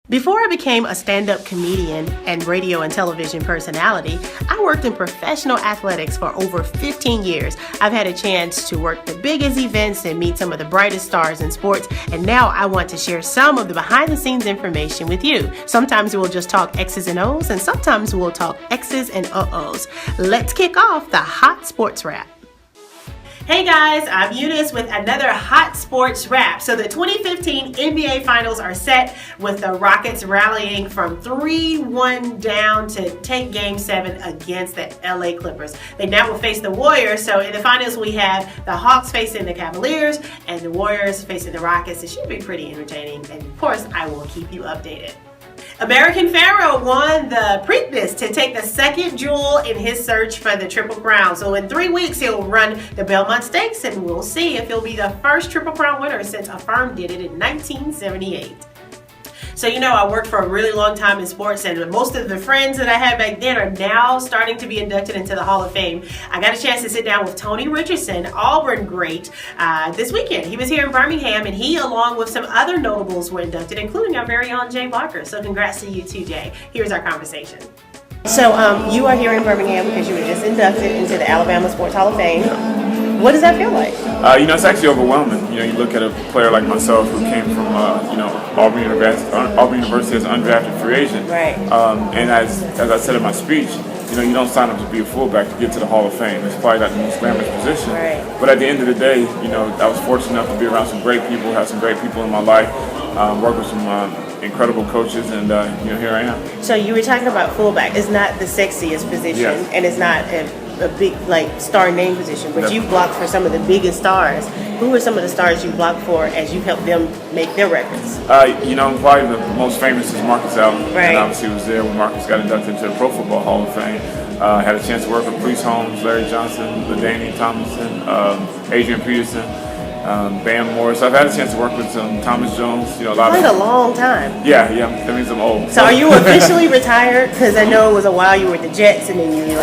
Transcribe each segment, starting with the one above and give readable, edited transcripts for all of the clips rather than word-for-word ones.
Before I became a stand-up comedian and radio and television personality, I worked in professional athletics for over 15 years. I've had a chance to work the biggest events and meet some of the brightest stars in sports, and now I want to share some of the behind-the-scenes information with you. Sometimes we'll just talk X's and O's, and sometimes we'll talk X's and uh-ohs. Let's kick off the Hot Sports Wrap. Hey guys, I'm Eunice with another Hot Sports Wrap. So the 2015 NBA Finals are set with the Rockets rallying from 3-1 down to take Game 7 against the LA Clippers. They now will face the Warriors. So in the finals we have the Hawks facing the Cavaliers and the Warriors facing the Rockets. It should be pretty entertaining, and of course I will keep you updated. American Pharoah won the Preakness to take the second jewel in his search for the Triple Crown. So in 3 weeks, he'll run the Belmont Stakes, and we'll see if he'll be the first Triple Crown winner since Auburn did it in 1978. So I worked for a really long time in sports, and most of the friends that I had back then are now starting to be inducted into the Hall of Fame. I got a chance to sit down with Tony Richardson, Auburn great, this weekend. He was here in Birmingham, and he, along with some other notables, were inducted, including our very own Jay Barker. So congrats to you too, Jay. Here's our conversation. So you are here in Birmingham because you were just inducted into the Alabama Sports Hall of Fame. What does that feel like? It's actually overwhelming. You look at a player like myself who came from, Auburn University as an undrafted free agent. Right. And as I said in my speech, you don't sign up to be a fullback to get to the Hall of Fame. It's probably not the most glamorous position. Right. But at the end of the day, I was fortunate enough to be around some great people, have some great people in my life, work with some incredible coaches, and here I am. So you were talking about fullback. It's not the sexiest position, Yes. and it's not a big star name position, but you blocked for some of the biggest stars. Who are some of the stars you blocked for as you helped them make their records? Probably the most famous is Marcus Allen. Right. And obviously was there when Marcus got inducted into the Pro Football Hall of Fame. Had a chance to work with Priest Holmes, Larry Johnson, LaDainian Tomlinson, Adrian Peterson, Bam Morris. I've had a chance to work with Thomas Jones. A lot Quite a long time. Yeah, that means I'm old. So are you officially retired? Because I know it was a while you were at the Jets, and then you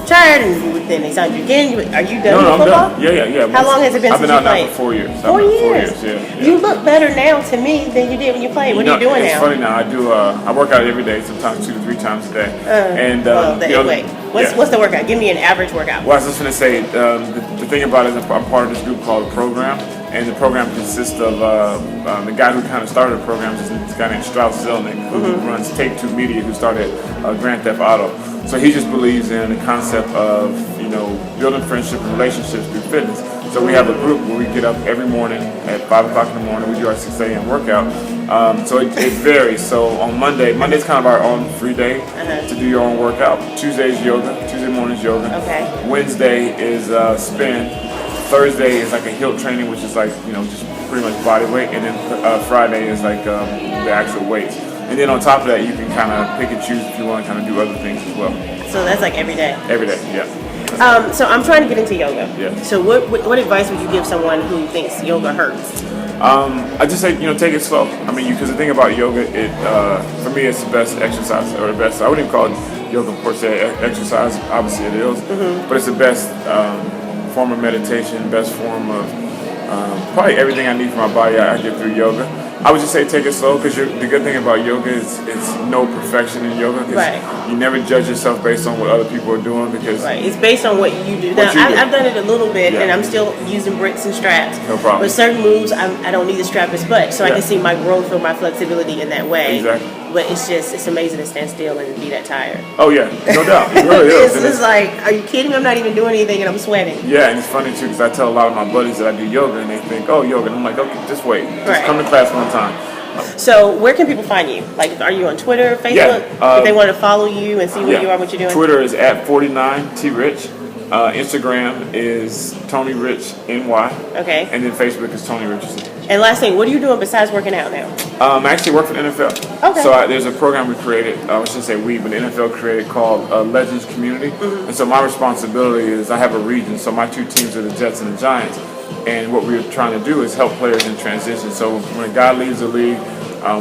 retired, and then they signed you again. Are you done with football? Done. Yeah. How long has it been I've since been you out played? now for 4 years. 4 years? Yeah. You look better now to me than you did when you played. What are you doing it's now? It's funny now. I do. I work out every day, sometimes 2 to 3 times a day. What's the workout? Give me an average workout. Well, I was just going to say, the thing about it is I'm part of this group called the Program, and the program consists of the guy who kind of started the program is this guy named Strauss Zelnick, who runs Take Two Media, who started Grand Theft Auto. So he just believes in the concept of building friendship and relationships through fitness. So we have a group where we get up every morning at 5 o'clock in the morning. We do our 6 a.m. workout. So it varies. So on Monday's kind of our own free day to do your own workout. Tuesday's yoga. Tuesday morning's yoga. Okay. Wednesday is spin. Thursday is like a hilt training, which is just pretty much body weight. And then Friday is the actual weights. And then on top of that, you can kind of pick and choose if you want to kind of do other things as well. So that's every day? Every day, yeah. So I'm trying to get into yoga. Yeah. So what advice would you give someone who thinks yoga hurts? I just say, take it slow. Because the thing about yoga, for me, it's the best exercise, or the best, I wouldn't even call it yoga per se, exercise, obviously it is, but it's the best form of meditation, best form of probably everything I need for my body, I get through yoga. I would just say take it slow, because the good thing about yoga is it's no perfection in yoga. Right. You never judge yourself based on what other people are doing, because it's based on what you do. Now, I've done it a little bit, and I'm still using bricks and straps. No problem. But certain moves, I don't need to strap as much, so I can see my growth or my flexibility in that way. Exactly. But it's amazing to stand still and be that tired. Oh yeah, no doubt. It really is. It's just are you kidding me? I'm not even doing anything and I'm sweating. Yeah, and it's funny too, because I tell a lot of my buddies that I do yoga, and they think, oh, yoga. And I'm like, okay, just wait. Just come to class one time. So where can people find you? Are you on Twitter, Facebook? If they want to follow you and see where you are, what you're doing? Twitter is @49trich. Instagram is Tony Rich NY. Okay. And then Facebook is Tony Richardson. And last thing, what are you doing besides working out now? I actually work for the NFL. Okay. So there's a program we created, I shouldn't say we, but the NFL created called Legends Community. And so my responsibility is I have a region. So my 2 teams are the Jets and the Giants. And what we're trying to do is help players in transition. So when a guy leaves the league,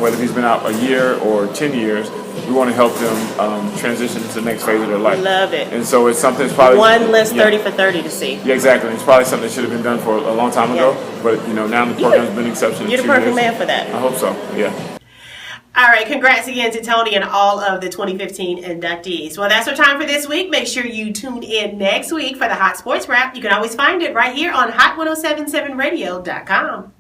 whether he's been out a year or 10 years, we want to help them transition to the next phase of their life. Love it. And so it's something that's probably... One less 30 for 30 to see. Yeah, exactly. It's probably something that should have been done for a long time ago. But, now the program's been exceptional. You're the perfect man for that. I hope so, yeah. All right, congrats again to Tony and all of the 2015 inductees. Well, that's our time for this week. Make sure you tune in next week for the Hot Sports Wrap. You can always find it right here on hot1077radio.com.